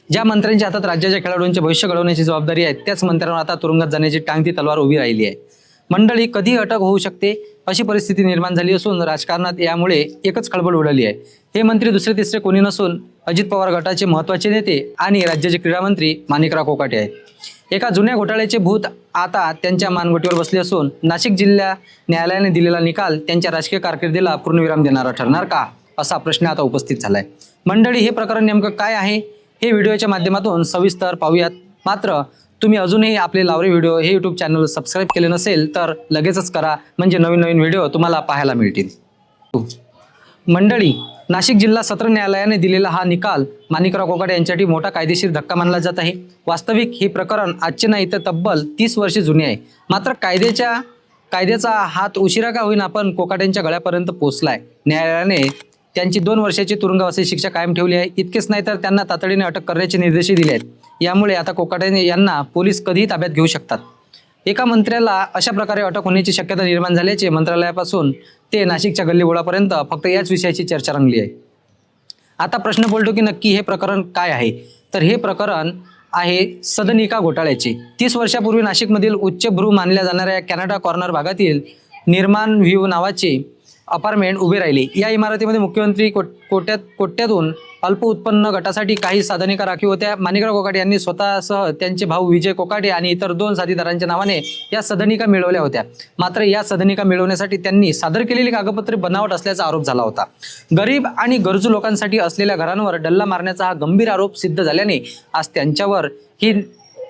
ज्या मंत्र्यांच्या हातात राज्याच्या खेळाडूंचे भविष्य घडवण्याची जबाबदारी आहे त्याच मंत्र्यांवर आता तुरुंगात जाण्याची टांगती तलवार उभी राहिली आहे। मंडळी, कधी अटक होऊ शकते अशी परिस्थिती निर्माण झाली असून राजकारणात यामुळे एकच खळबळ उडाली आहे। हे मंत्री दुसरे तिसरे कोणी नसून अजित पवार गटाचे महत्त्वाचे नेते आणि राज्याचे क्रीडा मंत्री माणिकराव कोकाटे आहेत। एका जुन्या घोटाळ्याचे भूत आता त्यांच्या मानगुटीवर बसले असून नाशिक जिल्हा न्यायालयाने दिलेला निकाल त्यांच्या राजकीय कारकिर्दीला पूर्णविराम देणारा ठरणार का, असा प्रश्न आता उपस्थित झालाय। मंडळी, हे प्रकरण नेमकं काय आहे हे व्हिडिओच्या माध्यमातून सविस्तर पाहूयात। मात्र तुम्ही अजूनही आपले लावरे व्हिडिओ हे यूट्यूब चॅनल सबस्क्राईब केले नसेल तर लगेचच करा, म्हणजे नवीन नवीन व्हिडिओ तुम्हाला पाहायला मिळतील। मंडळी, नाशिक जिल्हा सत्र न्यायालयाने दिलेला हा निकाल माणिकराव कोकाटे यांच्यासाठी मोठा कायदेशीर धक्का मानला जात आहे। वास्तविक हे प्रकरण आजचे नाही तर तब्बल 30 वर्षे जुने आहे। मात्र कायद्याचा हात उशिरा का होईना पण कोकाटेंच्या गळ्यापर्यंत पोहोचलाय। न्यायालयाने त्यांची 2 वर्षाची तुरुंगवासाची शिक्षा कायम ठेवली आहे। इतकेच नाही तर त्यांना तातडीने अटक करण्याचे निर्देशही दिले आहेत। यामुळे आता कोकाटे यांना पोलीस कधीही ताब्यात घेऊ शकतात। एका मंत्र्याला अशा प्रकारे अटक होण्याची शक्यता निर्माण झाल्याचे मंत्रालयापासून ते नाशिकच्या गल्लीबोळापर्यंत फक्त याच विषयाची चर्चा रंगली आहे। आता प्रश्न पडतो की नक्की हे प्रकरण काय आहे, तर हे प्रकरण आहे सदनिका घोटाळ्याचे। 30 वर्षापूर्वी नाशिकमधील उच्चभ्रू मानल्या जाणाऱ्या कॅनडा कॉर्नर भागातील निर्माण व्ह्यू नावाचे अपार्टमेंट उभे राहिले। या इमारतीमध्ये मुख्यमंत्री कोट्यातून अल्प उत्पन्न गटासाठी काही सदनिका राखीव होत्या। माणिकराव कोकाटे यांनी स्वतःसह त्यांचे भाऊ विजय कोकाटे आणि इतर 2 साथीदारांच्या नावाने या सदनिका मिळवल्या होत्या। मात्र या सदनिका मिळवण्यासाठी त्यांनी सादर केलेली कागदपत्रे बनावट असल्याचा आरोप झाला होता। गरीब आणि गरजू लोकांसाठी असलेल्या घरांवर डल्ला मारण्याचा हा गंभीर आरोप सिद्ध झाल्याने आज त्यांच्यावर ही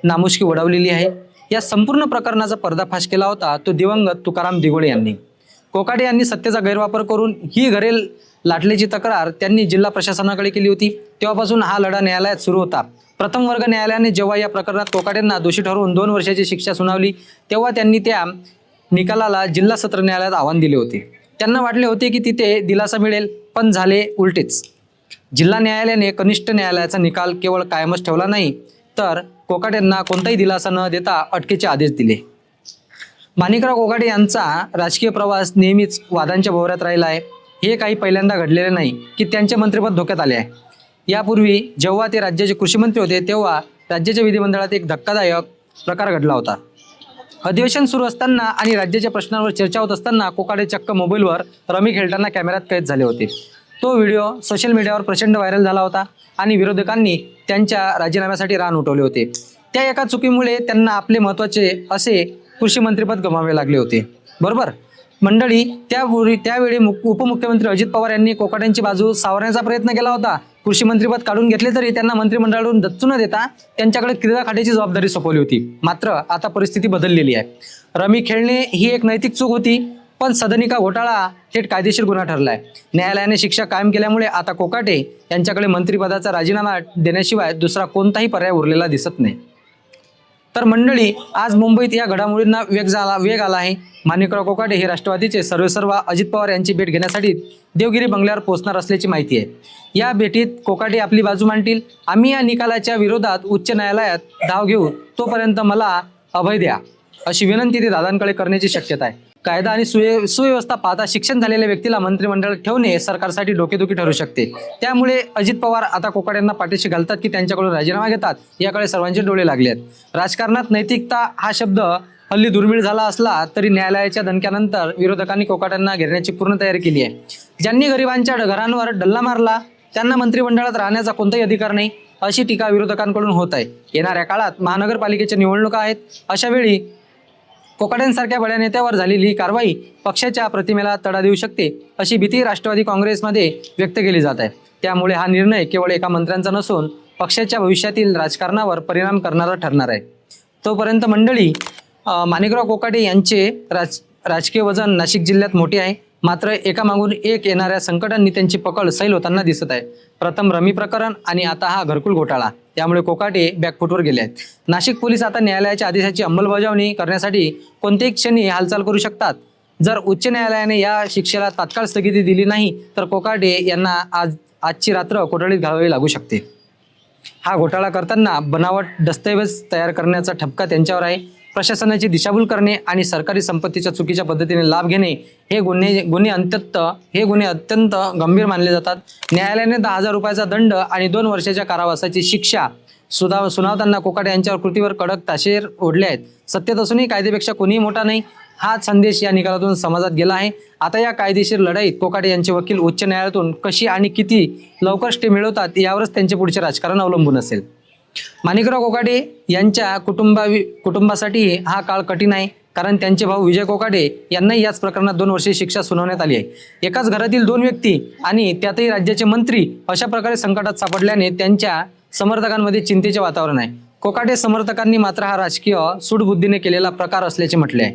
नामुष्की उडवलेली आहे। या संपूर्ण प्रकरणाचा पर्दाफाश केला होता तो दिवंगत तुकाराम दिघोळे यांनी। कोकाटे यांनी सत्तेचा गैरवापर करून ही घरे लाटल्याची तक्रार त्यांनी जिल्हा प्रशासनाकडे केली होती। तेव्हापासून हा लढा न्यायालयात सुरू होता। प्रथम वर्ग न्यायालयाने जेव्हा या प्रकरणात कोकाटेंना दोषी ठरवून 2 वर्षाची शिक्षा सुनावली तेव्हा त्यांनी त्या निकालाला जिल्हा सत्र न्यायालयात आव्हान दिले होते। त्यांना वाटले होते की तिथे दिलासा मिळेल, पण झाले उलटेच। जिल्हा न्यायालयाने कनिष्ठ न्यायालयाचा निकाल केवळ कायमच ठेवला नाही तर कोकाटेंना कोणताही दिलासा न देता अटकेचे आदेश दिले। माणिकराव कोकाटे यांचा राजकीय प्रवास नेहमीच वादांच्या भोवऱ्यात राहिला आहे। हे काही पहिल्यांदा घडलेले नाही की त्यांचे मंत्रिपद धोक्यात आले आहे। यापूर्वी जेव्हा ते राज्याचे कृषी मंत्री होते तेव्हा राज्याच्या विधिमंडळात एक धक्कादायक प्रकार घडला होता। अधिवेशन सुरू असताना आणि राज्याच्या प्रश्नांवर चर्चा होत असताना कोकाटे चक्क मोबाईलवर रमी खेळताना कॅमेऱ्यात कैद झाले होते। तो व्हिडिओ सोशल मीडियावर प्रचंड व्हायरल झाला होता आणि विरोधकांनी त्यांच्या राजीनाम्यासाठी रान उठवले होते। त्या एका चुकीमुळे त्यांना आपले महत्त्वाचे असे कृषी मंत्रिपद गमावे लागले होते, बरोबर। मंडळी, त्यावेळी उपमुख्यमंत्री अजित पवार यांनी कोकाटेंची बाजू सावरण्याचा प्रयत्न केला होता। कृषी मंत्रिपद काढून घेतले तरी त्यांना मंत्रिमंडळाकडून दच्चू न देता त्यांच्याकडे क्रीडा खात्याची जबाबदारी सोपवली होती। मात्र आता परिस्थिती बदललेली आहे। रमी खेळणे ही एक नैतिक चूक होती, पण सदनिका घोटाळा थेट कायदेशीर गुन्हा ठरलाय। न्यायालयाने शिक्षा कायम केल्यामुळे आता कोकाटे यांच्याकडे मंत्रिपदाचा राजीनामा देण्याशिवाय दुसरा कोणताही पर्याय उरलेला दिसत नाही। तर मंडळी, आज मुंबईत या घडामोडींना वेग आला आहे। माणिकराव कोकाटे हे राष्ट्रवादीचे सर्वेसर्वा अजित पवार यांची भेट घेण्यासाठी देवगिरी बंगल्यावर पोहोचणार असल्याची माहिती आहे। या भेटीत कोकाटे आपली बाजू मांडतील। आम्ही या निकालाच्या विरोधात उच्च न्यायालयात धाव घेऊ, तोपर्यंत मला अभय द्या, अशी विनंती ते दादांकडे करण्याची शक्यता आहे। कायदा आणि सुव्यवस्था पाहता शिक्षण झालेल्या व्यक्तीला मंत्रिमंडळात ठेवणे सरकारसाठी डोकेदुखी ठरू शकते। त्यामुळे अजित पवार आता कोकाटेंना पाठीशी घालतात की त्यांच्याकडून राजीनामा घेतात, याकडे सर्वांचे डोळे लागले आहेत। राजकारणात नैतिकता हा शब्द हल्ली दुर्मिळ झाला असला तरी न्यायालयाच्या दणक्यानंतर विरोधकांनी कोकाटेंना घेरण्याची पूर्ण तयारी केली आहे। ज्यांनी गरिबांच्या घरांवर डल्ला मारला त्यांना मंत्रिमंडळात राहण्याचा कोणताही अधिकार नाही, अशी टीका विरोधकांकडून होत आहे। येणाऱ्या काळात महानगरपालिकेच्या निवडणुका आहेत, अशा वेळी कोकाटेंसारख्या बड्या नेत्यावर झालेली कारवाई पक्षाच्या प्रतिमेला तडा देऊ शकते, अशी भीती राष्ट्रवादी काँग्रेसमध्ये व्यक्त केली जात आहे। त्यामुळे हा निर्णय केवळ एका मंत्र्यांचा नसून पक्षाच्या भविष्यातील राजकारणावर परिणाम करणारा ठरणार आहे। तोपर्यंत मंडळी, माणिकराव कोकाटे यांचे राजकीय वजन नाशिक जिल्ह्यात मोठे आहे। मात्र एकामागून एक येणाऱ्या संकटांनी त्यांची पकड सैल होताना दिसत आहे। प्रथम रमी प्रकरण आणि आता हा घरकुल घोटाळा, त्यामुळे कोकाटे बॅकफुटवर गेले आहेत। नाशिक पोलीस आता न्यायालयाच्या आदेशाची अंमलबजावणी करण्यासाठी कोणत्याही क्षणी हालचाल करू शकतात। जर उच्च न्यायालयाने या शिक्षेला तात्काळ स्थगिती दिली नाही तर कोकाटे यांना आजची रात्र कोठडीत घालवावी लागू शकते। हा घोटाळा करताना बनावट दस्तऐवज तयार करण्याचा ठपका त्यांच्यावर आहे। प्रशासनाची दिशाभूल करणे आणि सरकारी संपत्तीच्या चुकीच्या पद्धतीने लाभ घेणे हे गुन्हे अत्यंत गंभीर मानले जातात. न्यायालयाने 10,000 रुपयाचा दंड आणि 2 वर्षाच्या कारावासाची शिक्षा सुनावताना कोकाटे यांच्यावर कृतीवर कडक ताशेर ओढले आहेत. सत्तेत असूनही कायद्यापेक्षा कोणीही मोठा नाही, हा संदेश या निकालातून समाजात गेला आहे. आता या कायदेशीर लढाईत कोकाटे यांचे वकील उच्च न्यायालयातून कशी आणि किती लवकर स्टे मिळवतात यावरच त्यांचे पुढचे राजकारण अवलंबून असेल. माणिकराव कोकाटे यांच्या कुटुंबासाठी हा काळ कठीण आहे, कारण त्यांचे भाऊ विजय कोकाटे यांनाही याच प्रकरणात 2 वर्षे शिक्षा सुनावण्यात आली आहे. एकाच घरातील 2 व्यक्ती आणि त्यातही राज्याचे मंत्री अशा प्रकारे संकटात सापडल्याने त्यांच्या समर्थकांमध्ये चिंतेचे वातावरण आहे. कोकाटे समर्थकांनी मात्र हा राजकीय सूडबुद्धीने केलेला प्रकार असल्याचे म्हटले आहे.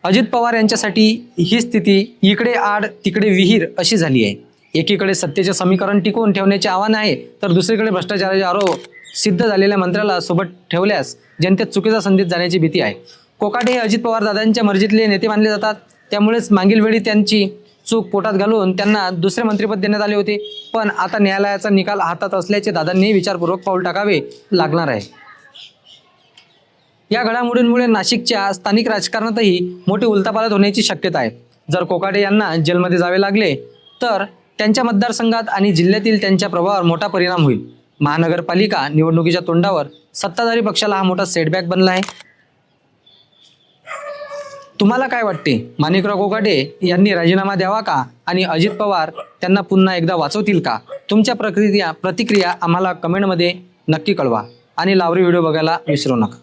अजित पवार यांच्यासाठी ही स्थिती इकडे आड तिकडे विहीर अशी झाली आहे. एकीकडे सत्तेचे समीकरण टिकवून ठेवण्याचे आव्हान आहे, तर दुसरीकडे भ्रष्टाचाराचे आरोप सिद्ध झालेल्या मंत्र्याला सोबत ठेवल्यास जनतेत चुकीचा संदेश जाण्याची भीती आहे. कोकाटे हे अजित पवार दादांच्या मर्जीतले नेते मानले जातात. त्यामुळेच मागील वेळी त्यांची चूक पोटात घालून त्यांना दुसरे मंत्रिपद देण्यात आले होते. पण आता न्यायालयाचा निकाल हातात असल्याचे दादांनी विचारपूर्वक पाऊल टाकावे लागणार आहे. या घडामोडींमुळे नाशिकच्या स्थानिक राजकारणातही मोठी उलथापालथ होण्याची शक्यता आहे. जर कोकाटे यांना जेलमध्ये जावे लागले तर त्यांच्या मतदारसंघात आणि जिल्ह्यातील त्यांच्या प्रभावावर मोठा परिणाम होईल. महानगरपालिका निवडणुकीच्या तोंडावर सत्ताधारी पक्षाला हा मोठा सेटबॅक बनला आहे. तुम्हाला काय वाटते? माणिकराव कोकाटे यांनी राजीनामा द्यावा का आणि अजित पवार त्यांना पुन्हा एकदा वाचवतील का? तुमच्या प्रतिक्रिया आम्हाला कमेंटमध्ये नक्की कळवा आणि लावरी व्हिडिओ बघायला विसरू नका.